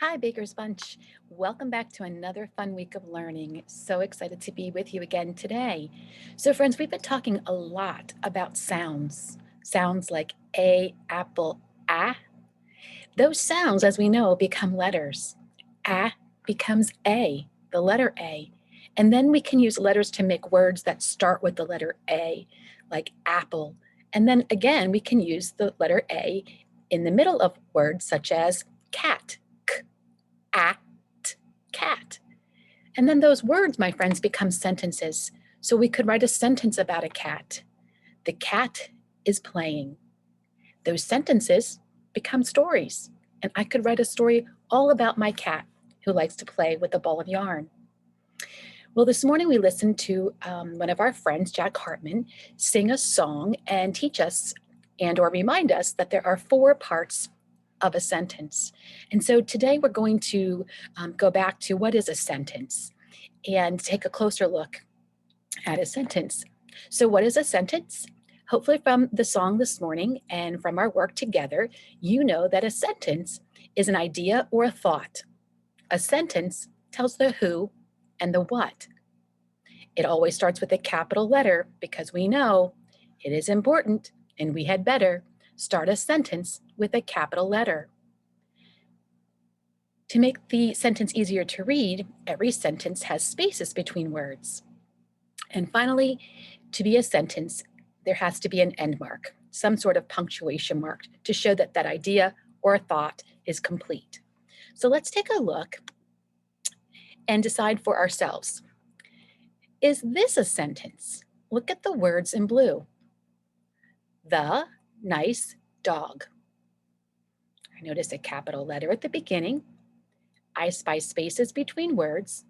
Hi, Baker's Bunch. Welcome back to another fun week of learning. So excited to be with you again today. So, friends, we've been talking a lot about sounds. Sounds like a, apple, ah. Those sounds, as we know, become letters. Ah becomes a, the letter A. And then we can use letters to make words that start with the letter A, like apple. And then again, we can use the letter A in the middle of words such as cat, at, cat. And then those words, my friends, become sentences. So we could write a sentence about a cat. The cat is playing. Those sentences become stories. And I could write a story all about my cat who likes to play with a ball of yarn. Well, this morning we listened to one of our friends, Jack Hartman, sing a song and teach us and or remind us that there are four parts of a sentence. And so today we're going to go back to what is a sentence and take a closer look at a sentence. So what is a sentence? Hopefully from the song this morning and from our work together, you know that a sentence is an idea or a thought. A sentence tells the who and the what. It always starts with a capital letter because we know it is important and we had better start a sentence with a capital letter. To make the sentence easier to read, every sentence has spaces between words. And finally, to be a sentence, there has to be an end mark, some sort of punctuation mark to show that that idea or thought is complete. So let's take a look and decide for ourselves. Is this a sentence? Look at the words in blue. The nice dog. I notice a capital letter at the beginning. I spy spaces between words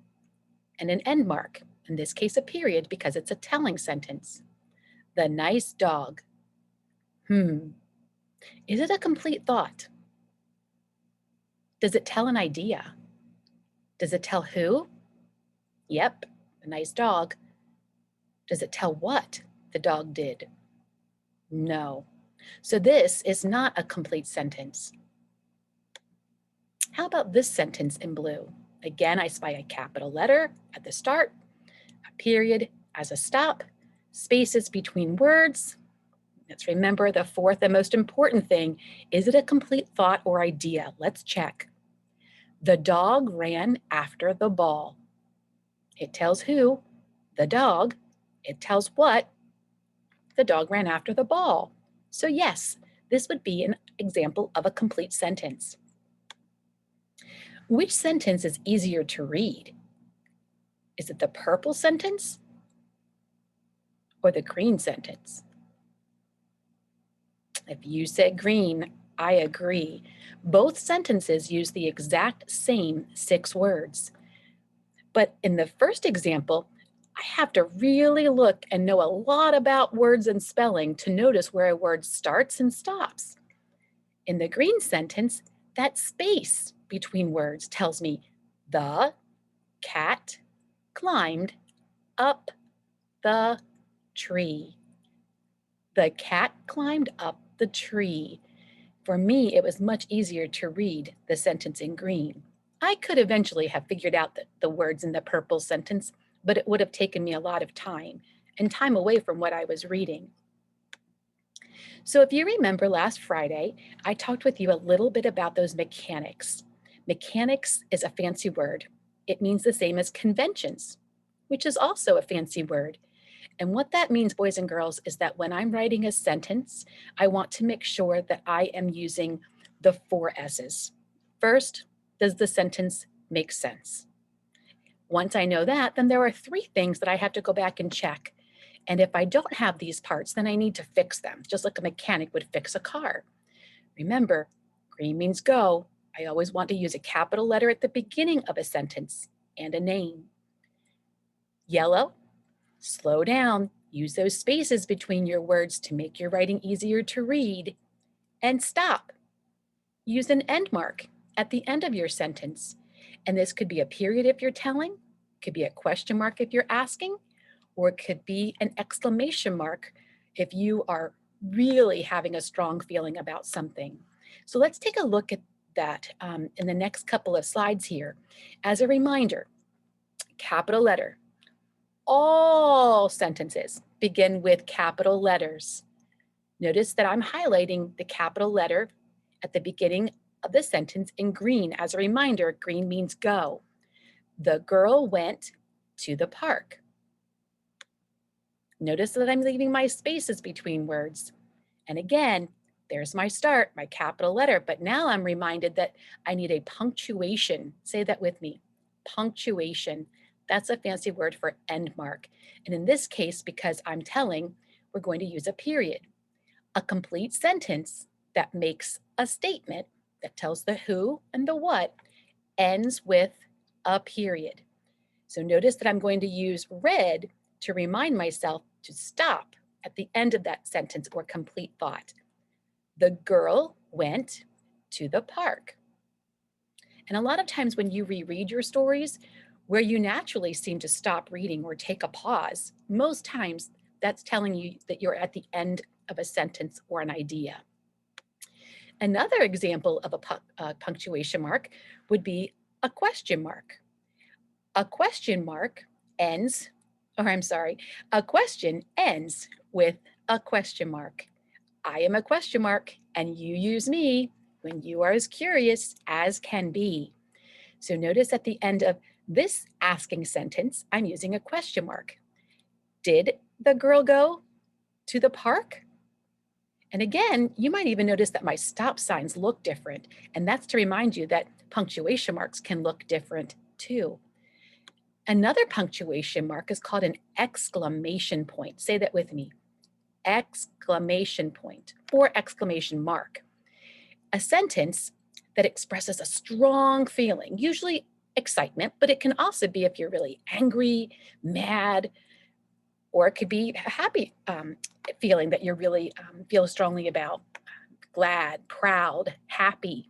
and an end mark, in this case a period because it's a telling sentence. The nice dog. Is it a complete thought? Does it tell an idea? Does it tell who? Yep, a nice dog. Does it tell what the dog did? No. So this is not a complete sentence. How about this sentence in blue? Again, I spy a capital letter at the start, a period as a stop, spaces between words. Let's remember the fourth and most important thing. Is it a complete thought or idea? Let's check. The dog ran after the ball. It tells who? The dog. It tells what? The dog ran after the ball. So yes, this would be an example of a complete sentence. Which sentence is easier to read? Is it the purple sentence or the green sentence? If you said green, I agree. Both sentences use the exact same 6 words. But in the first example, I have to really look and know a lot about words and spelling to notice where a word starts and stops. In the green sentence, that space between words tells me the cat climbed up the tree. The cat climbed up the tree. For me, it was much easier to read the sentence in green. I could eventually have figured out the words in the purple sentence, but it would have taken me a lot of time and time away from what I was reading. So if you remember last Friday, I talked with you a little bit about those mechanics. Mechanics is a fancy word. It means the same as conventions, which is also a fancy word. And what that means, boys and girls, is that when I'm writing a sentence, I want to make sure that I am using the 4 S's. First, does the sentence make sense? Once I know that, then there are 3 things that I have to go back and check. And if I don't have these parts, then I need to fix them, just like a mechanic would fix a car. Remember, green means go. I always want to use a capital letter at the beginning of a sentence and a name. Yellow, slow down. Use those spaces between your words to make your writing easier to read. And stop. Use an end mark at the end of your sentence. And this could be a period if you're telling, could be a question mark if you're asking, or it could be an exclamation mark if you are really having a strong feeling about something. So let's take a look at that in the next couple of slides here. As a reminder, capital letter. All sentences begin with capital letters. Notice that I'm highlighting the capital letter at the beginning of the sentence in green. As a reminder, green means go. The girl went to the park. Notice that I'm leaving my spaces between words. And again, there's my start, my capital letter, but now I'm reminded that I need a punctuation. Say that with me, punctuation. That's a fancy word for end mark. And in this case, because I'm telling, we're going to use a period. A complete sentence that makes a statement that tells the who and the what ends with a period. So notice that I'm going to use red to remind myself to stop at the end of that sentence or complete thought. The girl went to the park. And a lot of times when you reread your stories, where you naturally seem to stop reading or take a pause, most times that's telling you that you're at the end of a sentence or an idea. Another example of a punctuation mark would be a question mark. A question mark ends, or I'm sorry, a question ends with a question mark. I am a question mark, and you use me when you are as curious as can be. So notice at the end of this asking sentence, I'm using a question mark. Did the girl go to the park? And again, you might even notice that my stop signs look different, and that's to remind you that punctuation marks can look different too. Another punctuation mark is called an exclamation point. Say that with me. Exclamation point or exclamation mark. A sentence that expresses a strong feeling, usually excitement, but it can also be if you're really angry, mad, or it could be a happy feeling that you really feel strongly about, glad, proud, happy.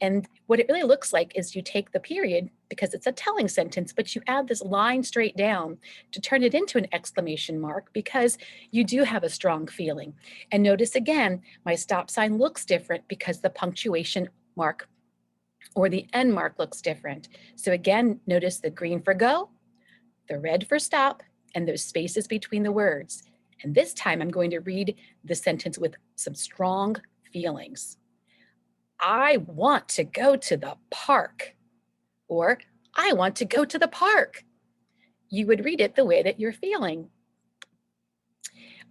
And what it really looks like is you take the period, because it's a telling sentence, but you add this line straight down to turn it into an exclamation mark because you do have a strong feeling. And notice again, my stop sign looks different because the punctuation mark or the end mark looks different. So again, notice the green for go, the red for stop, and those spaces between the words. And this time I'm going to read the sentence with some strong feelings. I want to go to the park, or I want to go to the park. You would read it the way that you're feeling.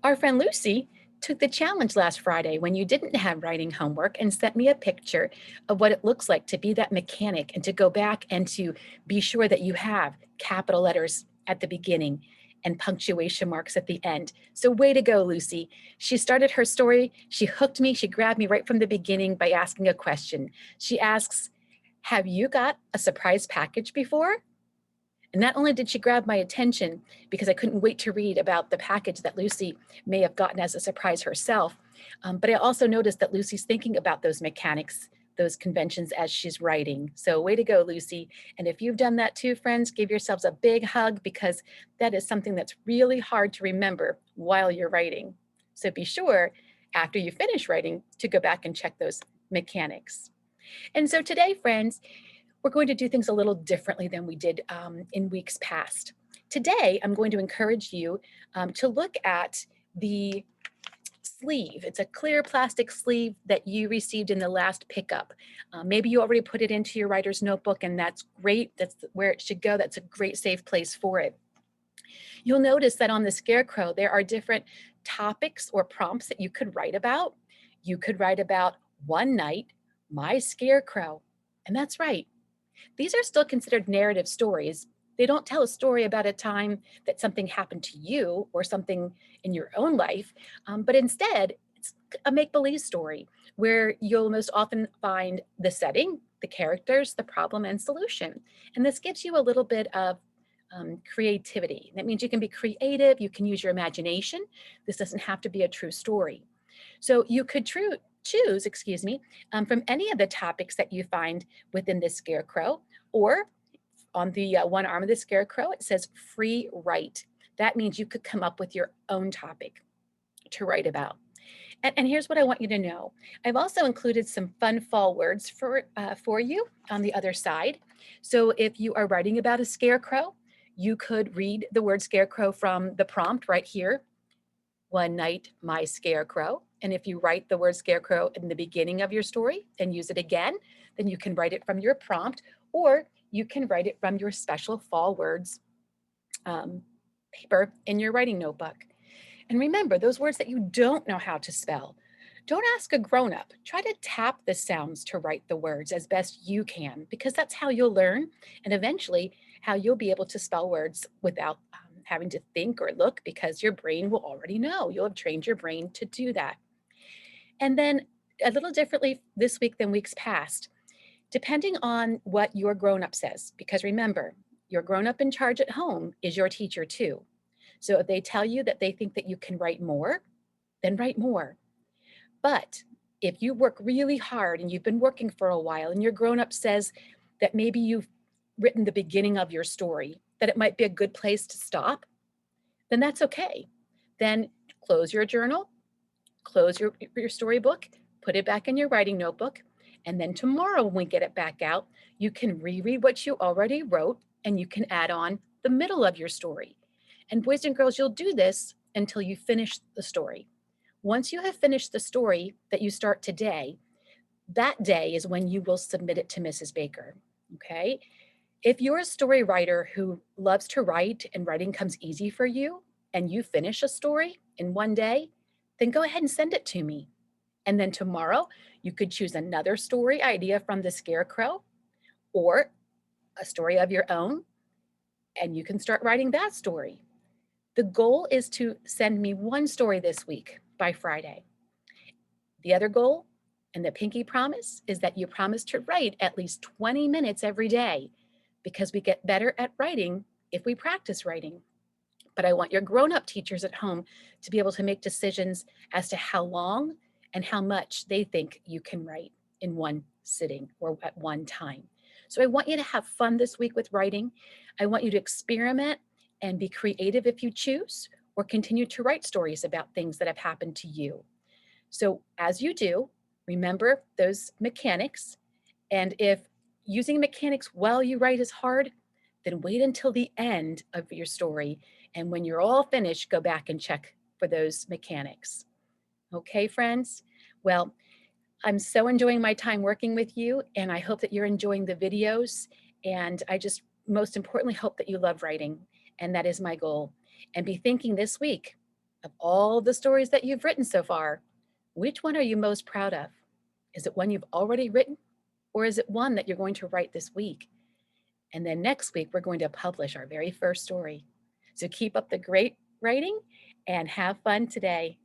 Our friend Lucy took the challenge last Friday when you didn't have writing homework and sent me a picture of what it looks like to be that mechanic and to go back and to be sure that you have capital letters at the beginning and punctuation marks at the end. So way to go, Lucy. She started her story. She hooked me. She grabbed me right from the beginning by asking a question. She asks, have you got a surprise package before? And not only did she grab my attention because I couldn't wait to read about the package that Lucy may have gotten as a surprise herself, but I also noticed that Lucy's thinking about those mechanics, those conventions as she's writing. So way to go, Lucy. And if you've done that too, friends, give yourselves a big hug because that is something that's really hard to remember while you're writing. So be sure after you finish writing to go back and check those mechanics. And so today, friends, we're going to do things a little differently than we did in weeks past. Today, I'm going to encourage you to look at the sleeve. It's a clear plastic sleeve that you received in the last pickup. Maybe you already put it into your writer's notebook, and that's great. That's where it should go. That's a great safe place for it. You'll notice that on the Scarecrow, there are different topics or prompts that you could write about. You could write about one night, my Scarecrow. And that's right. These are still considered narrative stories. They don't tell a story about a time that something happened to you or something in your own life, but instead, it's a make-believe story where you'll most often find the setting, the characters, the problem, and solution. And this gives you a little bit of creativity. That means you can be creative, you can use your imagination. This doesn't have to be a true story. So you could choose, from any of the topics that you find within this Scarecrow, or on the one arm of the Scarecrow, it says free write. That means you could come up with your own topic to write about. And here's what I want you to know. I've also included some fun fall words for you on the other side. So if you are writing about a scarecrow, you could read the word scarecrow from the prompt right here. One night, my scarecrow. And if you write the word scarecrow in the beginning of your story and use it again, then you can write it from your prompt, or you can write it from your special fall words um, paper in your writing notebook. And remember, those words that you don't know how to spell, don't ask a grown up. Try to tap the sounds to write the words as best you can, because that's how you'll learn and eventually how you'll be able to spell words without having to think or look, because your brain will already know. You'll have trained your brain to do that. And then a little differently this week than weeks past, depending on what your grown up says, because remember, your grown up in charge at home is your teacher too. So if they tell you that they think that you can write more, then write more. But if you work really hard and you've been working for a while and your grown up says that maybe you've written the beginning of your story, that it might be a good place to stop, then that's okay. Then close your journal, close your storybook, put it back in your writing notebook. And then tomorrow, when we get it back out, you can reread what you already wrote and you can add on the middle of your story. And boys and girls, you'll do this until you finish the story. Once you have finished the story that you start today, that day is when you will submit it to Mrs. Baker. Okay. If you're a story writer who loves to write and writing comes easy for you, and you finish a story in one day, then go ahead and send it to me. And then tomorrow, you could choose another story idea from the Scarecrow or a story of your own, and you can start writing that story. The goal is to send me one story this week by Friday. The other goal and the pinky promise is that you promise to write at least 20 minutes every day, because we get better at writing if we practice writing. But I want your grown up teachers at home to be able to make decisions as to how long and how much they think you can write in one sitting or at one time. So I want you to have fun this week with writing. I want you to experiment and be creative if you choose, or continue to write stories about things that have happened to you. So as you do, remember those mechanics. And if using mechanics while you write is hard, then wait until the end of your story. And when you're all finished, go back and check for those mechanics. Okay, friends? Well, I'm so enjoying my time working with you, and I hope that you're enjoying the videos. And I just most importantly hope that you love writing. And that is my goal. And be thinking this week of all the stories that you've written so far, which one are you most proud of? Is it one you've already written? Or is it one that you're going to write this week? And then next week, we're going to publish our very first story. So keep up the great writing and have fun today.